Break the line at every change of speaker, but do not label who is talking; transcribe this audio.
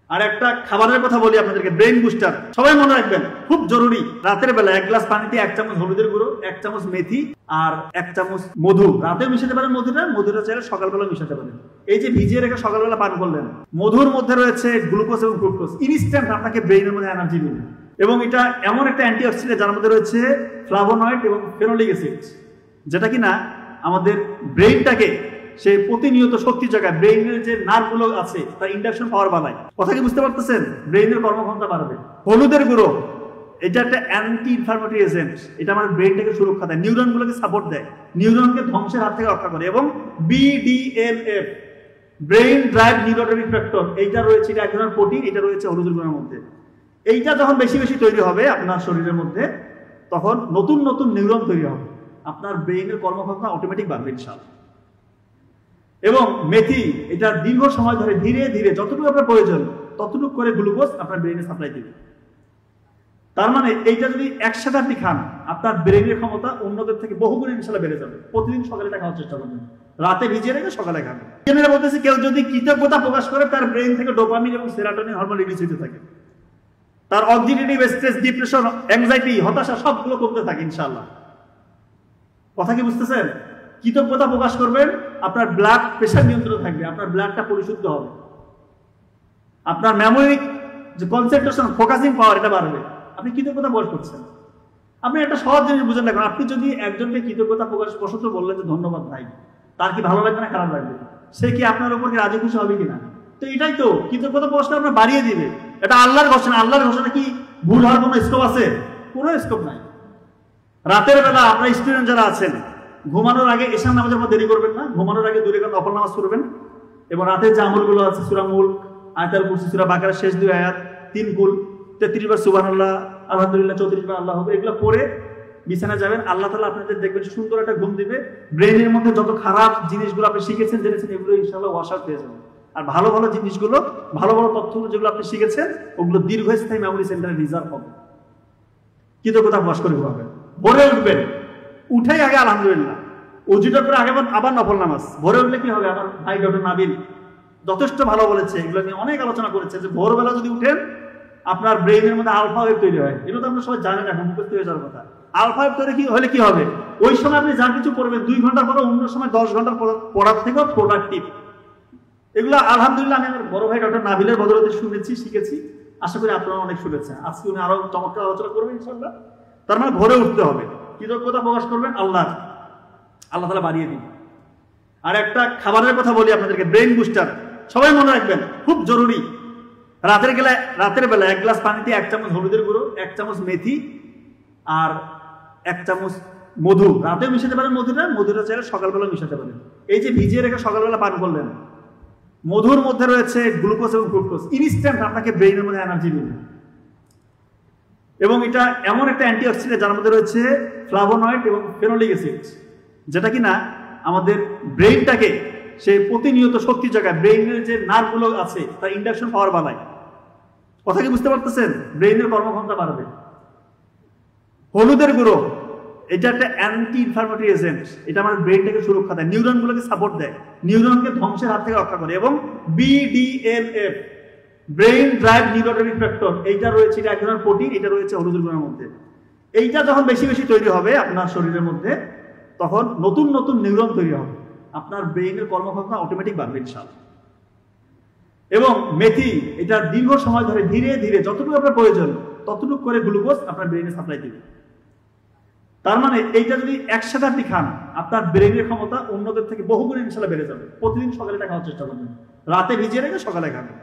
আর একটা খাবারের কথা বলি আপনাদেরকে, ব্রেইন বুস্টার। সবাই মনে রাখবেন, খুব জরুরি। রাতের বেলা 1 গ্লাস পানিতে 1 চামচ হলুদের গুঁড়ো, 1 চামচ মেথি আর 1 চামচ মধু। রাতেও মিশাতে পারেন মধুটা চাইলে সকালবেলা মিশাতে পারেন। এই যে ভিজিয়ে রেখে সকালবেলা পান করলেন, মধুর মধ্যে রয়েছে গ্লুকোজ এবং ফ্রুক্টোজ, ইনস্ট্যান্ট আপনাকে ব্রেইনের মধ্যে এনার্জি দিবে। এবং এটা এমন একটা অ্যান্টিঅক্সিডেন্ট যার মধ্যে রয়েছে ফ্লাভোনয়েড এবং ফেনোলিক অ্যাসিড, যেটা কিনা আমাদের ব্রেইনটাকে সে প্রতিনিয়ত শক্তি জায়গায়, ব্রেইনের যে নার্ভগুলো আছে তার ইন্ডাকশন পাওয়ার বাড়ায়। কথা কি বুঝতে পারতেছেন? ব্রেইনের কর্মক্ষমতা বাড়বে। হলুদের গুঁড়ো এটা একটা অ্যান্টি ইনফ্লামেটরি এজেন্ট, এটা আমাদের ব্রেইনটাকে সুরক্ষা দেয়, নিউরনগুলোকে সাপোর্ট দেয়, নিউরনকে ধ্বংসের হাত থেকে রক্ষা করে। এবং BDNF, brain drive neurotrophic factor, এইটা রয়েছে, এটা এক ধরনের প্রোটিন, এটা রয়েছে হলুদের গুঁড়োর মধ্যে। এইটা যখন বেশি বেশি তৈরি হবে আপনার শরীরের মধ্যে, তখন নতুন নতুন নিউরন তৈরি হবে, আপনার ব্রেইনের কর্মক্ষমতা অটোমেটিক বাড়বে ইনশাআল্লাহ। এবং মেথি, এটা দীর্ঘ সময় ধরে ধীরে ধীরে যতটুকু আপনার প্রয়োজন ততটুকু করে গ্লুকোজ আপনার ব্রেইনে সাপ্লাই দিবে। তার মানে এইটা যদি একসাথে আপনি খান, আপনার ব্রেইনের ক্ষমতা অন্যদের থেকে বহুগুণে ইনশাআল্লাহ বেড়ে যাবে। প্রতিদিন সকালে এটা খাওয়ার চেষ্টা করবেন, রাতে ভিজিয়ে রেখে সকালে খাবেন। এখানে বলতেছি, কেউ যদি কৃতজ্ঞতা প্রকাশ করে, তার ব্রেইন থেকে ডোপামিন এবং সেরাটোনিন হরমোন রিলিজ হতে থাকে, তার অক্সিডেটিভ স্ট্রেস, ডিপ্রেশন, অ্যাংজাইটি, হতাশা সবগুলো কমতে থাকে ইনশাআল্লাহ। কথা কি বুঝতেছেন? কৃতজ্ঞতা প্রকাশ করবেন, আপনার ব্লাড প্রেশার নিয়ন্ত্রণ থাকবে, আপনার ব্লাডটা পরিশুদ্ধ হবে, আপনার মেমোরি যে কনসেন্ট্রেশন, ফোকাসিং পাওয়ার, এটা বাড়বে। আপনি কৃতজ্ঞতা প্রকাশ করছেন। আপনি একটা সহজ জিনিস বুঝেন রাখবেন, আপনি যদি একজনকে কৃতজ্ঞতা প্রকাশ বশত বললেন যে ধন্যবাদ ভাই, তার কি ভালো লাগবে না খারাপ লাগবে? সে কি আপনার উপর কি রাজি খুশি হবে কিনা? তো এটাই তো কৃতজ্ঞতা প্রকাশটা আপনার বাড়িয়ে দিবে। এটা আল্লাহর ঘোষণা। আল্লাহর ঘোষণা কি ভুল হওয়ার কোনো স্কোপ আছে? কোনো স্কোপ নাই। রাতের বেলা আপনার স্টুডেন্ট যারা আছেন, ঘুমানোর আগে এশার নামাজের পর দেরি করবেন না, ঘুমানোর আগে 2 রাকাত নফল নামাজ পড়বেন। এবং রাতের যে আমলগুলো আছে, সূরা মুলক, আয়াতুল কুরসি, সূরা বাকারার শেষ 2 আয়াত, 3 কুল, 33 বার সুবহানাল্লাহ, আলহামদুলিল্লাহ, 34 বার আল্লাহু আকবার, এগুলো পড়ে বিছানা যাবেন। আল্লাহ তাআলা আপনাদের দেখবেন সুন্দর একটা ঘুম দিবে। ব্রেইনের মধ্যে যত খারাপ জিনিসগুলো আপনি শিখেছেন, জেনেছেন, এগুলো ইনশাআল্লাহ ওয়াশ আউট হয়ে যাবে। আর ভালো ভালো জিনিসগুলো, ভালো ভালো তথ্যগুলো যেগুলো আপনি শিখেছেন, ওগুলো দীর্ঘস্থায়ী মেমোরি সেন্টারে রিজার্ভ হবে। কৃতজ্ঞতা প্রকাশ করে পাবেন। ভোরে উঠবেন, উঠেই আগে আলহামদুলিল্লাহ, উজুটা করে আগে আবার নফল নামাজ। ভোরে উঠলে কি হবে? আমার ভাই ডক্টর নাবিল যথেষ্ট ভালো বলেছে, এগুলো নিয়ে অনেক আলোচনা করেছে, যে ভোরবেলা যদি উঠেন আপনার ব্রেইনের মধ্যে আলফা ওয়েভ তৈরি হয়। এগুলো তো আপনারা সবাই জানেন, এখন মুখস্থ হয়ে যাওয়ার কথা। আলফা ওয়েভ তৈরি হলে কি হবে? ওই সময় আপনি যা কিছু করবেন 2 ঘন্টা পরে, অন্য সময় 10 ঘন্টা পড়ার থেকেও প্রোডাক্টিভ। এগুলো আলহামদুলিল্লাহ আমি আমার বড় ভাই ডক্টর নাবিলের বদলতে শুনেছি, শিখেছি। আশা করি আপনারা অনেক শুনেছেন। আজকে উনি আরো চমৎকার আলোচনা করবেন ইনশাআল্লাহ। তার মানে ভোরে উঠতে হবে, কৃতজ্ঞতা প্রকাশ করবেন, আল্লাহ তাআলা বাড়িয়ে দিন। আর একটা খাবারের কথা বলি আপনাদেরকে, ব্রেইন বুস্টার। সবাই মনে রাখবেন, খুব জরুরি। রাতের বেলা 1 গ্লাস পানিতে 1 চামচ হলুদের গুঁড়ো, 1 চামচ মেথি আর 1 চামচ মধু। রাতেও মিশাতে পারেন মধুটা চাইলে সকালবেলা মিশাতে পারেন। এই যে ভিজিয়ে রেখে সকালবেলা পান করলেন, মধুর মধ্যে রয়েছে গ্লুকোজ এবং ফ্রুক্টোজ, ইনস্ট্যান্ট আপনাকে ব্রেইনের মধ্যে এনার্জি দিবে। এবং এটা এমন একটা অ্যান্টিঅক্সিডেন্ট যার মধ্যে রয়েছে ফ্লাভোনয়েড এবং ফেনোলিক অ্যাসিড, যেটা কিনা আমাদের ব্রেইনটাকে সে প্রতিনিয়ত শক্তি জায়গায়, ব্রেইনের যে নার্ভগুলো আছে তার ইন্ডাকশন পাওয়ার বাড়ায়। কথা কি বুঝতে পারতেছেন? ব্রেইনের কর্মক্ষমতা বাড়বে। হলুদের গুঁড়ো এটা একটা অ্যান্টি ইনফ্লামেটরি এজেন্ট, এটা আমাদের ব্রেইনটাকে সুরক্ষা দেয়, নিউরনগুলোকে সাপোর্ট দেয়, নিউরনকে ধ্বংসের হাত থেকে রক্ষা করে। এবং BDNF, brain drive neurotrophic factor, এইটা রয়েছে, এটা এক ধরনের প্রোটিন, এটা রয়েছে হলুদের গুঁড়োর মধ্যে। এইটা যখন বেশি বেশি তৈরি হবে আপনার শরীরের মধ্যে, তখন নতুন নতুন নিউরন তৈরি হবে, আপনার ব্রেইনের কর্মক্ষমতা অটোমেটিক বাড়বে ইনশাআল্লাহ। এবং মেথি, এটা দীর্ঘ সময় ধরে ধীরে ধীরে যতটুকু আপনার প্রয়োজন ততটুকু করে গ্লুকোজ আপনার ব্রেইনে সাপ্লাই দিবে। তার মানে এইটা যদি একসাথে আপনি খান, আপনার ব্রেইনের ক্ষমতা অন্যদের থেকে বহুগুণে ইনশাআল্লাহ বেড়ে যাবে। প্রতিদিন সকালে এটা খাওয়ার চেষ্টা করবেন, রাতে ভিজিয়ে রেখে সকালে খাবেন।